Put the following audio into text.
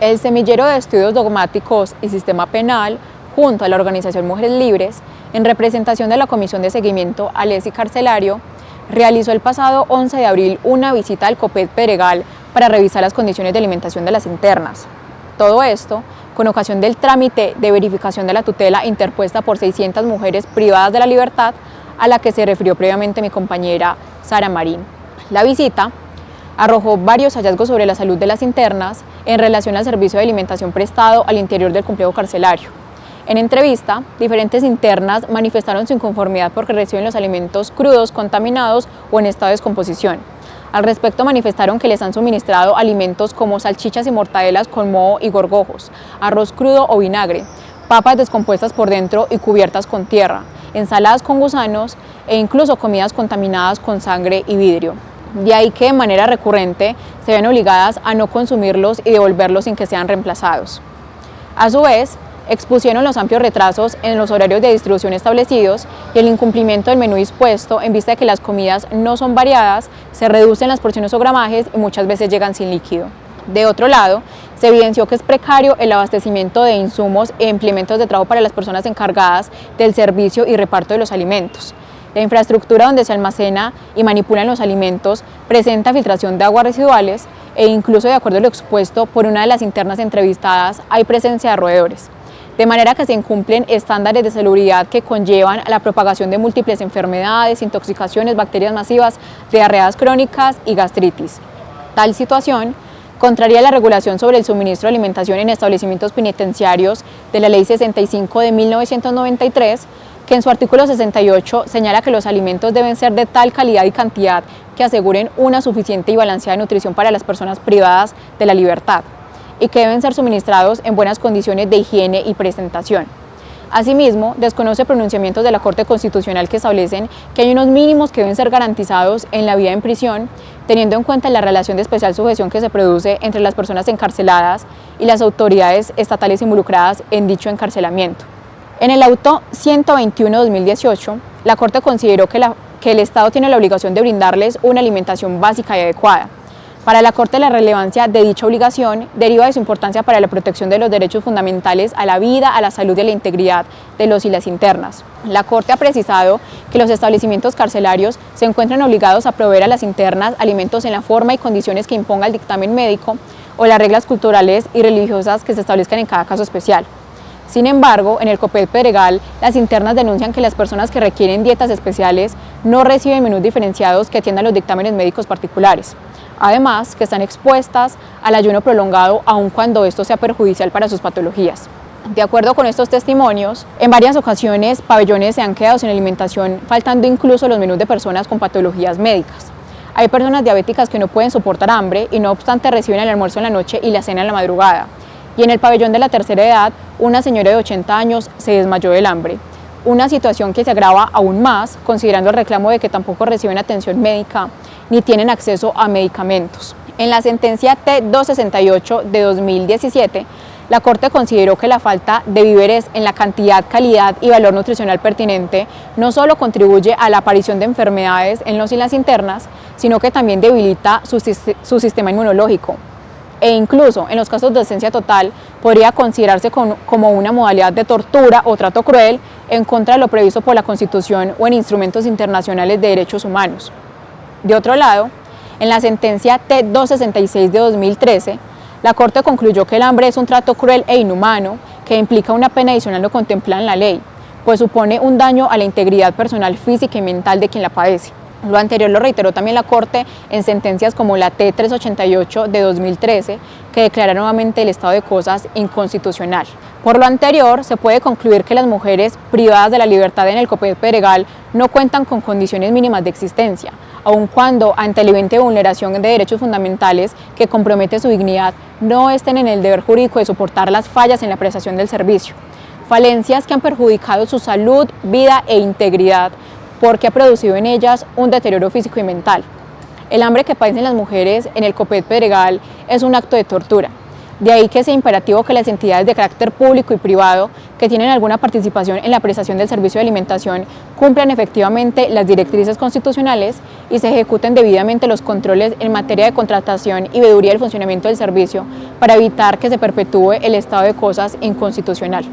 El Semillero de Estudios Dogmáticos y Sistema Penal, junto a la organización Mujeres Libres, en representación de la Comisión de Seguimiento al ESI Carcelario, realizó el pasado 11 de abril una visita al COPED Pedregal para revisar las condiciones de alimentación de las internas. Todo esto con ocasión del trámite de verificación de la tutela interpuesta por 600 mujeres privadas de la libertad, a la que se refirió previamente mi compañera Sara Marín. La visita arrojó varios hallazgos sobre la salud de las internas en relación al servicio de alimentación prestado al interior del complejo carcelario. En entrevista, diferentes internas manifestaron su inconformidad porque reciben los alimentos crudos, contaminados o en estado de descomposición. Al respecto manifestaron que les han suministrado alimentos como salchichas y mortadelas con moho y gorgojos, arroz crudo o vinagre, papas descompuestas por dentro y cubiertas con tierra, ensaladas con gusanos e incluso comidas contaminadas con sangre y vidrio. De ahí que de manera recurrente se ven obligadas a no consumirlos y devolverlos sin que sean reemplazados. A su vez, expusieron los amplios retrasos en los horarios de distribución establecidos y el incumplimiento del menú dispuesto en vista de que las comidas no son variadas, se reducen las porciones o gramajes y muchas veces llegan sin líquido. De otro lado, se evidenció que es precario el abastecimiento de insumos e implementos de trabajo para las personas encargadas del servicio y reparto de los alimentos. La infraestructura donde se almacena y manipulan los alimentos presenta filtración de aguas residuales e incluso, de acuerdo a lo expuesto por una de las internas entrevistadas, hay presencia de roedores. De manera que se incumplen estándares de salubridad que conllevan a la propagación de múltiples enfermedades, intoxicaciones, bacterias masivas, diarreas crónicas y gastritis. Tal situación contraria a la regulación sobre el suministro de alimentación en establecimientos penitenciarios de la Ley 65 de 1993, que en su artículo 68 señala que los alimentos deben ser de tal calidad y cantidad que aseguren una suficiente y balanceada nutrición para las personas privadas de la libertad y que deben ser suministrados en buenas condiciones de higiene y presentación. Asimismo, desconoce pronunciamientos de la Corte Constitucional que establecen que hay unos mínimos que deben ser garantizados en la vida en prisión, teniendo en cuenta la relación de especial sujeción que se produce entre las personas encarceladas y las autoridades estatales involucradas en dicho encarcelamiento. En el auto 121/2018, la Corte consideró que el Estado tiene la obligación de brindarles una alimentación básica y adecuada. Para la Corte, la relevancia de dicha obligación deriva de su importancia para la protección de los derechos fundamentales a la vida, a la salud y a la integridad de los y las internas. La Corte ha precisado que los establecimientos carcelarios se encuentran obligados a proveer a las internas alimentos en la forma y condiciones que imponga el dictamen médico o las reglas culturales y religiosas que se establezcan en cada caso especial. Sin embargo, en el COPED Pedregal, las internas denuncian que las personas que requieren dietas especiales no reciben menús diferenciados que atiendan los dictámenes médicos particulares. Además, que están expuestas al ayuno prolongado aun cuando esto sea perjudicial para sus patologías. De acuerdo con estos testimonios, en varias ocasiones pabellones se han quedado sin alimentación, faltando incluso los menús de personas con patologías médicas. Hay personas diabéticas que no pueden soportar hambre y no obstante reciben el almuerzo en la noche y la cena en la madrugada. Y en el pabellón de la tercera edad, una señora de 80 años se desmayó del hambre. Una situación que se agrava aún más considerando el reclamo de que tampoco reciben atención médica ni tienen acceso a medicamentos. En la sentencia T-268 de 2017, la Corte consideró que la falta de víveres en la cantidad, calidad y valor nutricional pertinente no solo contribuye a la aparición de enfermedades en los y las internas, sino que también debilita su sistema inmunológico. E incluso en los casos de ausencia total podría considerarse como una modalidad de tortura o trato cruel en contra de lo previsto por la Constitución o en instrumentos internacionales de derechos humanos. De otro lado, en la sentencia T-266 de 2013, la Corte concluyó que el hambre es un trato cruel e inhumano que implica una pena adicional no contemplada en la ley, pues supone un daño a la integridad personal, física y mental de quien la padece. Lo anterior lo reiteró también la Corte en sentencias como la T-388 de 2013, que declara nuevamente el estado de cosas inconstitucional. Por lo anterior, se puede concluir que las mujeres privadas de la libertad en el COPED Pedregal no cuentan con condiciones mínimas de existencia, aun cuando, ante la evidente vulneración de derechos fundamentales que compromete su dignidad, no estén en el deber jurídico de soportar las fallas en la prestación del servicio. Falencias que han perjudicado su salud, vida e integridad, porque ha producido en ellas un deterioro físico y mental. El hambre que padecen las mujeres en el COPED Pedregal es un acto de tortura. De ahí que sea imperativo que las entidades de carácter público y privado que tienen alguna participación en la prestación del servicio de alimentación cumplan efectivamente las directrices constitucionales y se ejecuten debidamente los controles en materia de contratación y veeduría del funcionamiento del servicio para evitar que se perpetúe el estado de cosas inconstitucional.